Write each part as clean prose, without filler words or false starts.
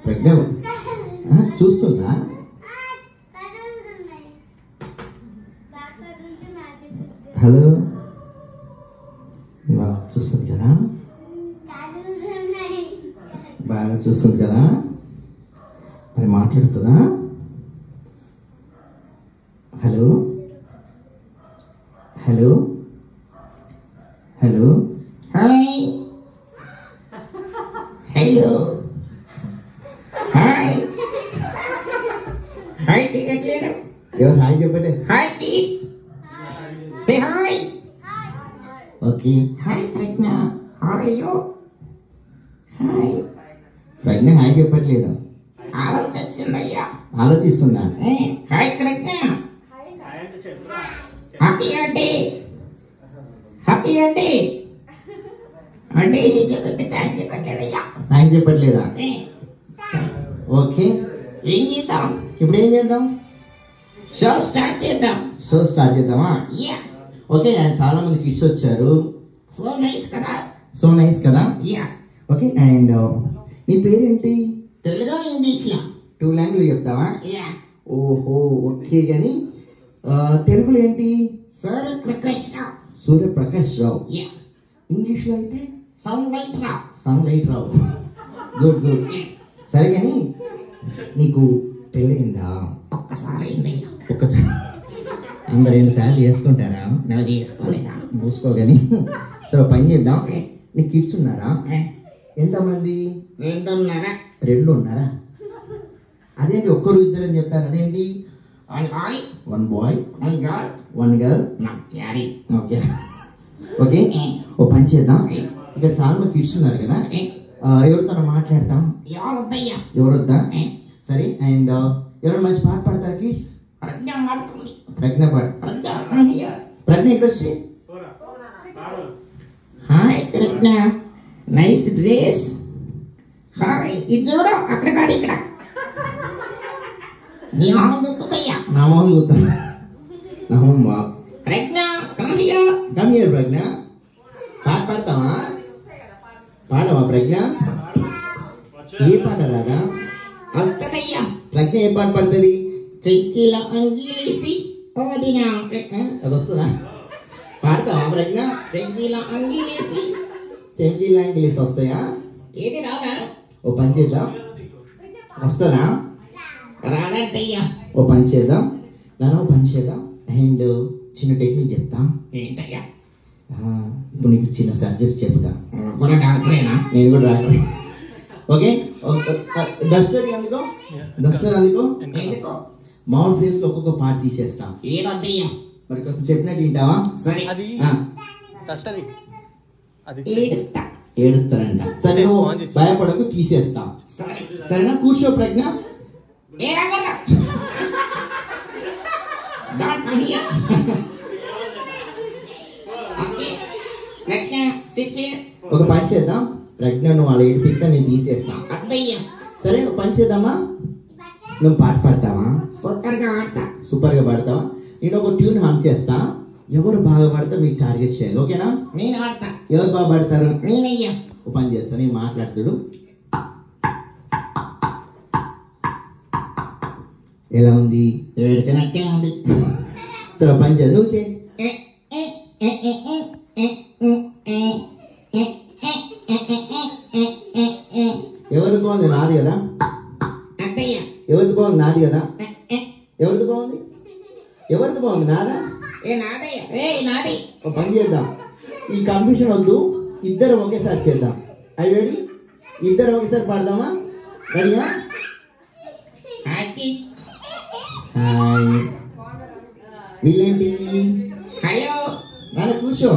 ప్రజ్ఞ చూస్తుందా? Hello చూస్తుంది కదా, బాగా చూస్తుంది కదా, మరి మాట్లాడుతుందా? Hello hello hello hi hello hi hi టికెట్లేదు. ఎవరు హాయ్ చెప్పండి. Hi kids say hi. Okay hi Pragya how are you? Hi Pragya hi చెప్పట్లేదు. ఆలోచిస్తున్నా. హాయ్ ప్రజ్ఞ హ్యాపీ అంటే హ్యాపీ అంటే అంటే థ్యాంక్స్ చెప్పట్లేదా? ఓకే ఏం చేద్దాం ఇప్పుడు? ఏం చేద్దాం? షో స్టార్ట్ చేద్దాం. షో స్టార్ట్ చేద్దామా? ఓకే చాలా మంది కిడ్స్ వచ్చారు. సో నైస్ కదా, సో నైస్ కదా. ఓకే అండ్ నీ పేరేంటి? తెలుగు ఇంగ్లీష్ లో 2 లాంగ్వేజ్ చెప్తావా? ఓహో ఓకే. కానీ తెలుగులో ఏంటి? సూర్యప్రకాష్ రావు. సూర్యప్రకాష్ రావు. ఇంగ్లీష్ లో అయితే sunlight Rao. Sunlight Rao. Good good. సరే కానీ నీకు పెళ్ళయిందా? ఒక్కసారి. ఒక్కసారి అందరు 2 సార్లు చేసుకుంటారా? నెల చేసుకోలేదా? మూసుకోగాని. సరే పని చేద్దాం. నీకు కిడ్స్ ఉన్నారా? ఎంతమంది? 2 ఉన్నారా? అదేంటి ఒక్కరు ఇద్దరు అని చెప్తారు, అదేంటి? 1 బాయ్ 1 గర్ల్. ఓకే ఓకే ఓ పని చేద్దాం. ఇక్కడ చాలా మంది కిడ్స్ ఉన్నారు కదా, ఎవరితో మాట్లాడతాం? ఎవరొద్దా? సరే అండ్ ఎవరైనా మంచి పాట పాడతారా కిడ్స్? ప్రజ్ఞ పాట. ప్రజ్ఞ ఇక్కడ వచ్చి. హాయ్ ప్రజ్ఞ నైస్ డ్రెస్. హాయ్ ఇది చూడు అక్కడ కాదు ఇక్కడ. నీ మొహం చూస్తుందయ్యా. నా మొహం చూస్తా. నా మొహం బా. ప్రజ్ఞ కమ్ హియర్ ప్రజ్ఞ. పాట పాడతావా? పాడవా ప్రజ్ఞ? ఏ పాట రాదా? వస్తుందయ్యా. ప్రజ్ఞ ఏ పాట పడుతుంది? చెక్కిల అంగిలేసి అది వస్తుందా? పాడతావా ప్రజ్ఞ? చెక్కిల అంగిలేసి. చెక్కిల అంగిలేసి వస్తాయా? ఏది రాదా? ఓ పని చేద్దాం. వస్తుందా? రాదంటయ్యా. ఓ పని చేద్దాం నాన్న, ఓ పని చేద్దాం. అండ్ చిన్న టెక్నిక్ చెప్తా. ఏంటయ్యా? ఇప్పుడు నీకు చిన్న సర్జరీ చెప్తా. డాక్టరేనా? నేను కూడా డాక్టరే. ఓకే డస్టర్ అందుకో. డస్టర్ అందుకో. ఎందుకో? మౌత్ ఫేస్ లో ఒక్కొక్క పార్ట్ తీసేస్తాం. ఏదయ్యా? మరి కొంచెం చెప్పినట్టు వింటావా? సరే. ఏడుస్తారంట. సరే భయపడకు, తీసేస్తాం. సరేనా? కూర్చో ప్రజ్ఞ. ఒక పని చేద్దాం. ప్రజ్ఞ నువ్వు అలా ఏడిపిస్తా, నేను తీసేస్తా. సరే ఒక పని చేద్దామా? నువ్వు పాట పాడతావా? సూపర్ గా పాడతావా? నేను ఒక ట్యూన్ హామ్ చేస్తా. ఎవరు బాగా పాడతా మీకు టార్గెట్ చేయాలి. ఓకేనా? ఎవరు బాగా పాడతారు? ఒక పని చేస్తా, నేను మాట్లాడుతాడు. ఎలా ఉంది? ఏడ్చినట్టే ఉంది. సరే పని చేద్దాం. నువ్వు చేయి. ఎవరిది బాగుంది? నాది కదా. ఎవరిది బాగుంది? నాది కదా. ఎవరిది బాగుంది? ఎవరిది బాగుంది? నాదా? ఒక పని చేద్దాం, ఈ కన్ఫ్యూషన్ వద్దు, ఇద్దరం ఒకేసారి చేద్దాం. I ready? ఇద్దరం ఒకేసారి పాడదామా? రెడీయా? హాయ్. వీళ్ళేంటి? హలో నాన్న కూర్చో.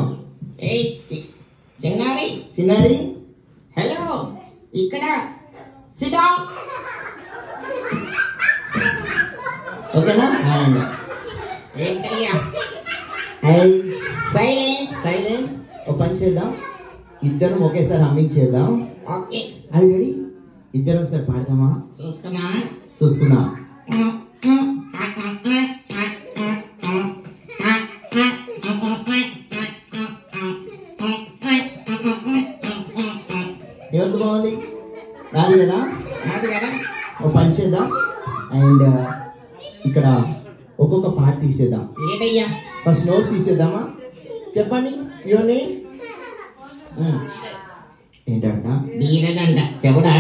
చిన్నారి హలో ఇక్కడ సిడా. ఓకేనా? సైలెన్స్. ఒక పని చేద్దాం, ఇద్దరం ఒకేసారి హమ్మింగ్ చేద్దాం. Okay I ready? ఇద్దరం ఒకసారి పాడదామా? చూసుకున్నా. ఎవరిది బాగుంది? నాది కదా. కాదు కదా. ఒక పని చేద్దాం అండ్ ఇక్కడ ఒక్కొక్క పార్ట్ తీసేద్దాం. ఏదయ్యా? ఫస్ట్ నోట్స్ తీసేద్దామా? చెప్పండి ఇవన్నీ ఏంటంట? ధీరజ్ అంట. చెబుదా?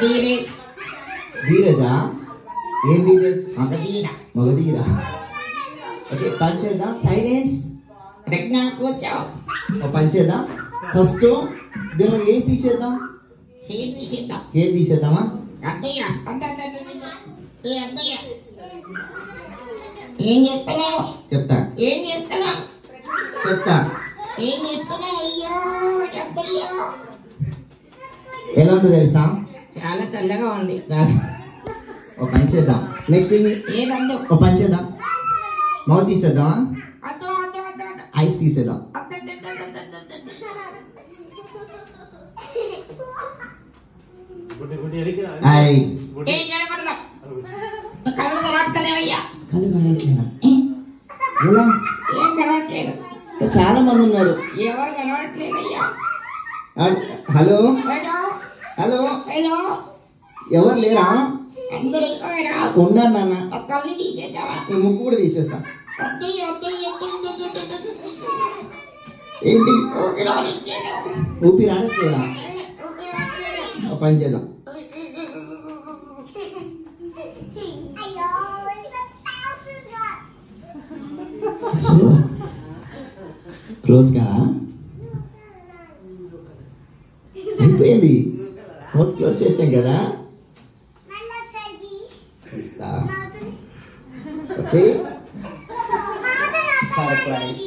ధీరేజ్. ధీరజా? ఏం ధీరజ్? మగధీర. మగధీర. ఓకే పని చేద్దాం. సైలెన్స్. ప్రజ్ఞా కూర్చో. ఒక పని చేద్దాం. ఫస్ట్ దీనిలో ఏం తీసేద్దాం? హెయిర్ తీసేద్దాం. హెయిర్ తీసేద్దామా? అత్తయ్య అత్తయ్య ఏం చేస్తున్నావు? చెప్తా. ఏం చేస్తున్నావు? చెప్తా. ఏం చేస్తున్నావు? అయ్యో అత్తయ్య. ఎలా ఉందో తెలుసా? చాలా చల్లగా ఉంది. ఒక పని చేద్దాం. నెక్స్ట్ ఏదందో ఒక పని చేద్దాం. మౌత్ తీసేద్దామా? ఐస్ తీసేద్దాం. చాలా మంది ఉన్నారు. ఎవరు కనబడట్లేదయ్యా? హలో హలో హలో ఎవరు లేరా? అందరూ ఉన్నారు నాన్న. కళ్ళు తీసేసావా? నీ ముక్కు కూడా తీసేస్తా. ఏంటి ఊపి రావట్లేదా? పని చేద్దాం. క్లోజ్ గా అయిపోయింది. మౌత్ క్లోజ్ చేసాం కదా. Okay surprise.